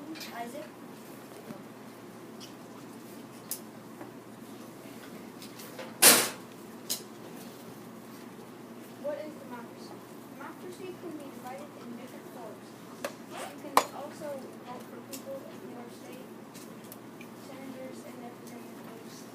Isaac? What is democracy? Democracy can be divided in different forms. You can also vote for people in your state, senators, and representatives.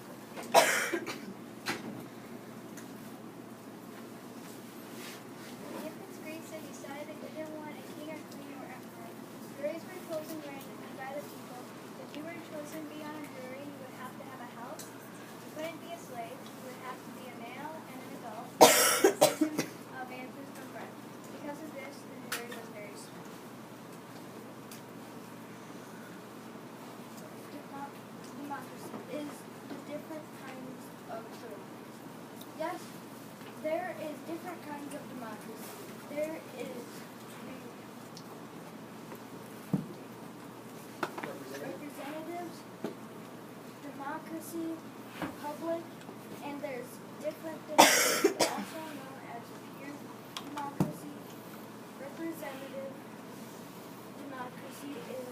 The infants Greeks had decided they didn't want a king or queen or emperor. Juries were chosen randomly by the people. If you were chosen to be on a jury, you would have to have a house. You couldn't be a slave. You would have to be a male and an adult. System of answers from birth. Because of this, the jury was very small. Democracy is the different kinds of democracy. Yes, there is different kinds of democracy. There is representatives, democracy, republic, and there's different democracy, also known as pure democracy. Representative democracy is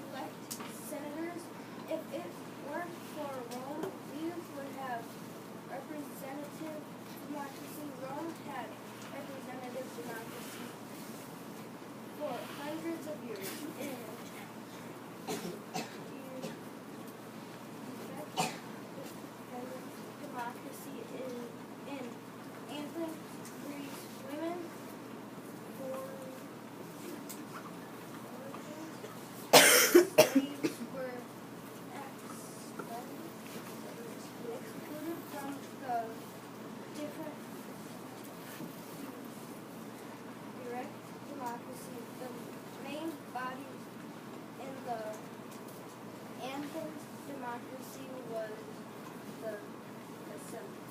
elect senators. If it weren't for Rome, we would have representative democracy. Rome had representative democracy for hundreds of years. Democracy is in ancient Greece. Women slaves were excluded from the different direct democracy. The main body in the Athens democracy was the assembly.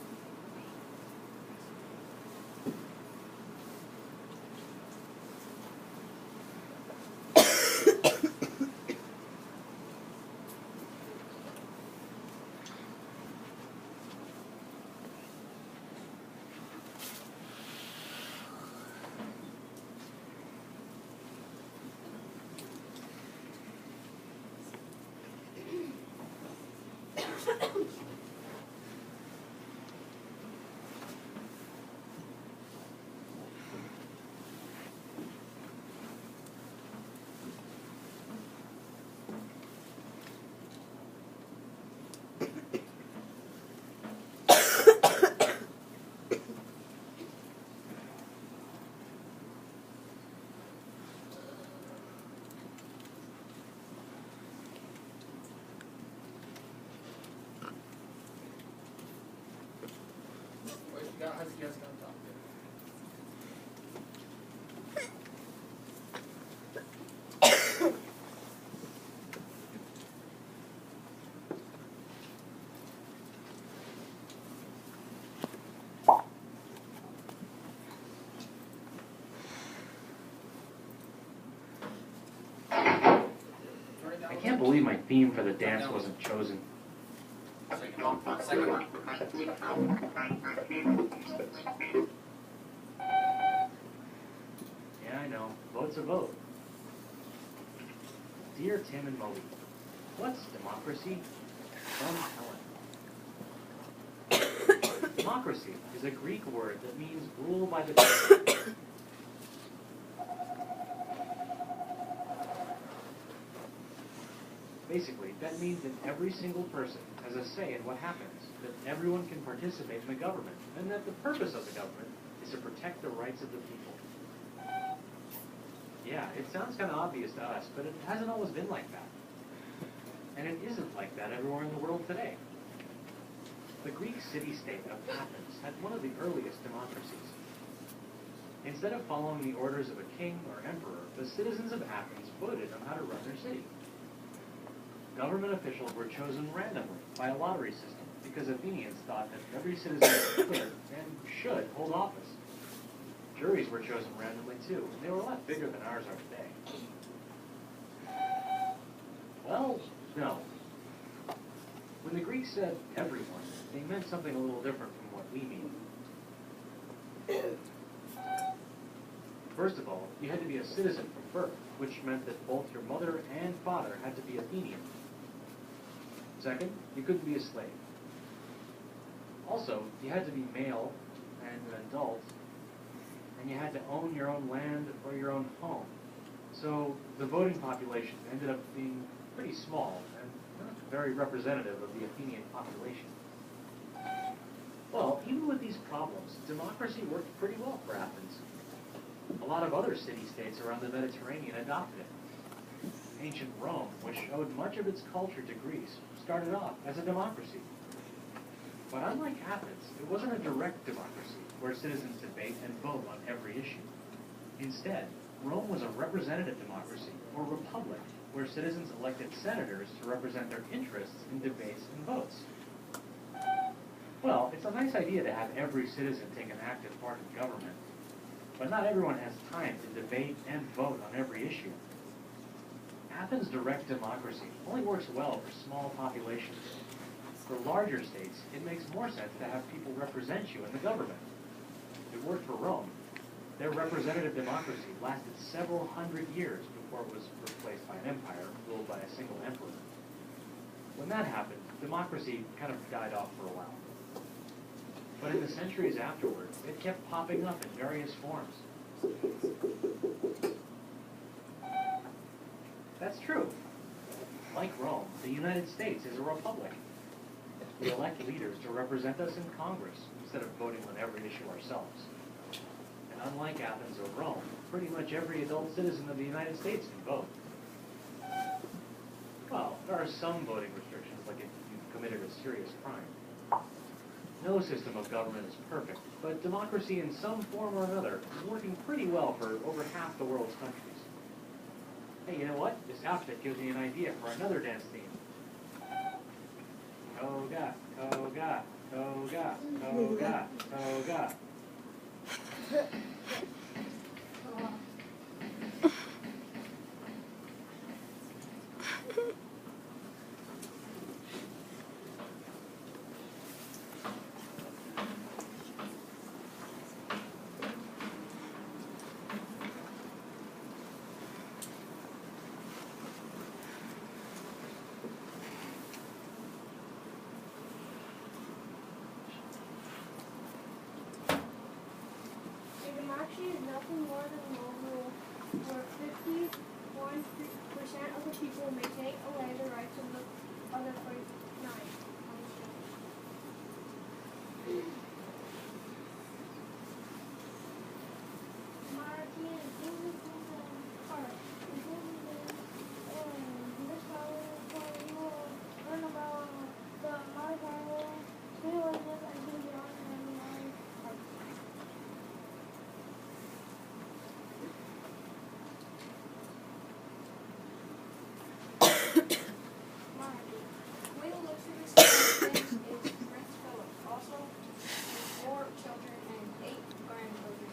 How's the guest gonna talk? I can't believe my theme for the dance wasn't chosen. Second one. Yeah, I know. Vote's a vote. Dear Tim and Moby, what's democracy? From Helen. Democracy is a Greek word that means rule by the people. Basically, that means that every single person has a say in what happens, that everyone can participate in the government, and that the purpose of the government is to protect the rights of the people. Yeah, it sounds kind of obvious to us, but it hasn't always been like that. And it isn't like that everywhere in the world today. The Greek city-state of Athens had one of the earliest democracies. Instead of following the orders of a king or emperor, the citizens of Athens voted on how to run their city. Government officials were chosen randomly by a lottery system because Athenians thought that every citizen could and should hold office. Juries were chosen randomly too, and they were a lot bigger than ours are today. Well, no. When the Greeks said everyone, they meant something a little different from what we mean. First of all, you had to be a citizen from birth, which meant that both your mother and father had to be Athenian. Second, you couldn't be a slave. Also, you had to be male and an adult, and you had to own your own land or your own home. So the voting population ended up being pretty small and not very representative of the Athenian population. Well, even with these problems, democracy worked pretty well for Athens. A lot of other city-states around the Mediterranean adopted it. Ancient Rome, which owed much of its culture to Greece, started off as a democracy. But unlike Athens, it wasn't a direct democracy where citizens debate and vote on every issue. Instead, Rome was a representative democracy, or republic, where citizens elected senators to represent their interests in debates and votes. Well, it's a nice idea to have every citizen take an active part in government, but not everyone has time to debate and vote on every issue. Athens' direct democracy only works well for small populations. For larger states, it makes more sense to have people represent you in the government. It worked for Rome. Their representative democracy lasted several hundred years before it was replaced by an empire ruled by a single emperor. When that happened, democracy kind of died off for a while. But in the centuries afterward, it kept popping up in various forms. That's true. Like Rome, the United States is a republic. We elect leaders to represent us in Congress instead of voting on every issue ourselves. And unlike Athens or Rome, pretty much every adult citizen of the United States can vote. Well, there are some voting restrictions, like if you've committed a serious crime. No system of government is perfect, but democracy in some form or another is working pretty well for over half the world's countries. Hey, you know what? This outfit gives me an idea for another dance theme. Toga, toga, toga, toga, toga. Democracy is nothing more than a rule where 51% of the people may take away the rights of the other 49. Monarchy is part. In this power, we will learn about the monarchy, civilizations, and the honor part. Monarchy. We will look through this list is Prince Philip, also 4 children and 8 grandchildren.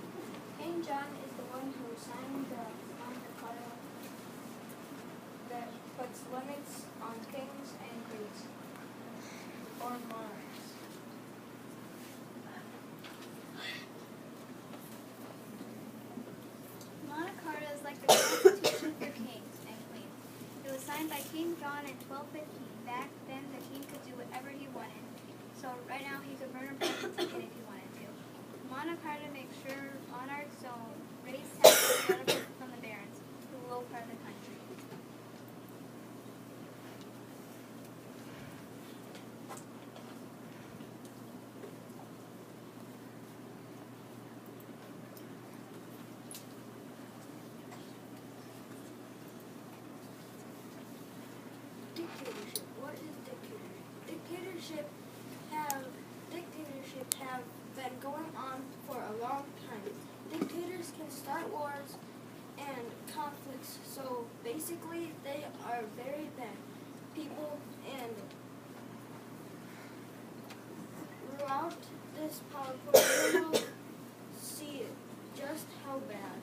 King John is the one who signed the Magna Carta that puts limits on kings and queens, or monarchs. Magna Carta is like the Constitution for kings and queens. It was signed by King John in 1215. Back then, the king could do whatever he wanted. So right now, he could murder presidents again if he wanted to. Magna Carta makes sure monarchs don't raise taxes from the barons, who rule part of the country. Dictatorship. What is dictatorship? Dictatorships have been going on for a long time. Dictators can start wars and conflicts, so basically they are very bad people, and throughout this PowerPoint we will see just how bad.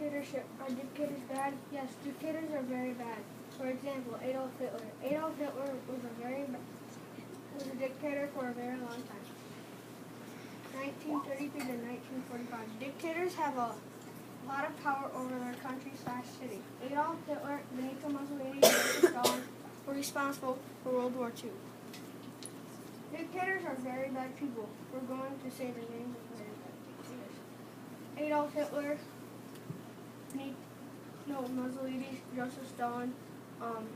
Dictatorship. Are dictators bad? Yes, dictators are very bad. For example, Adolf Hitler. Adolf Hitler was a very was a dictator for a very long time. 1933 to 1945. Dictators have a lot of power over their country/city. Adolf Hitler, Benito Mussolini, and Joseph Stalin were responsible for World War II. Dictators are very bad people. We're going to say the names of very bad dictators. Adolf Hitler, Benito Mussolini, Joseph Stalin, from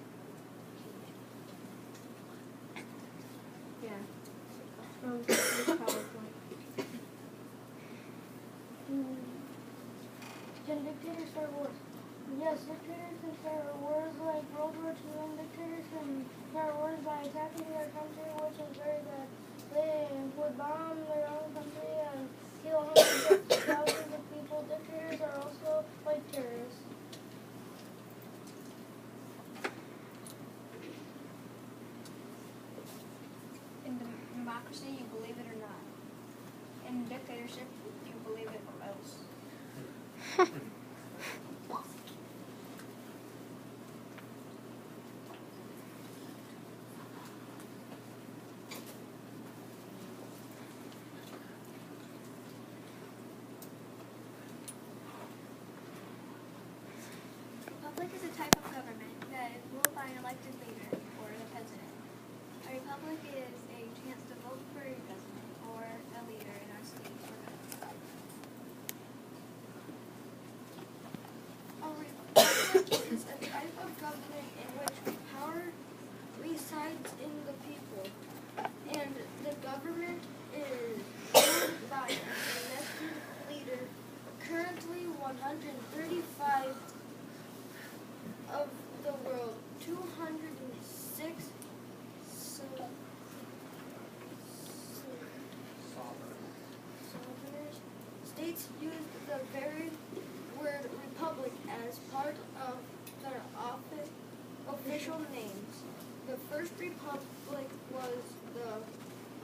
this PowerPoint. Can dictators start wars? Yes, dictators can start wars like World War II, and dictators can start wars by attacking their country, which is very bad. They would bomb their own country and kill hundreds of thousands of people. Dictators are also like terrorists. In democracy, you believe it or not. In dictatorship, you believe it or else. Republic is a type of government that is ruled by an elected leader, or the president. A republic is a chance to vote for a president, or a leader in our state or country. A republic is a type of government in which power resides in the people, and the government is ruled by an elected leader. Currently, 135 of the world, 206 sovereign states use the very word republic as part of their official names. The first republic was the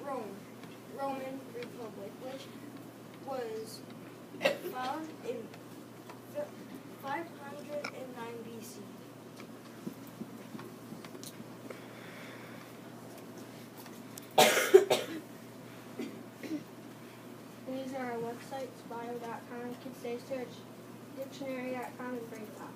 Roman Republic, which was found in 509 BC. These are our websites, bio.com, KidsSafeSearch, dictionary.com, and BrainPop.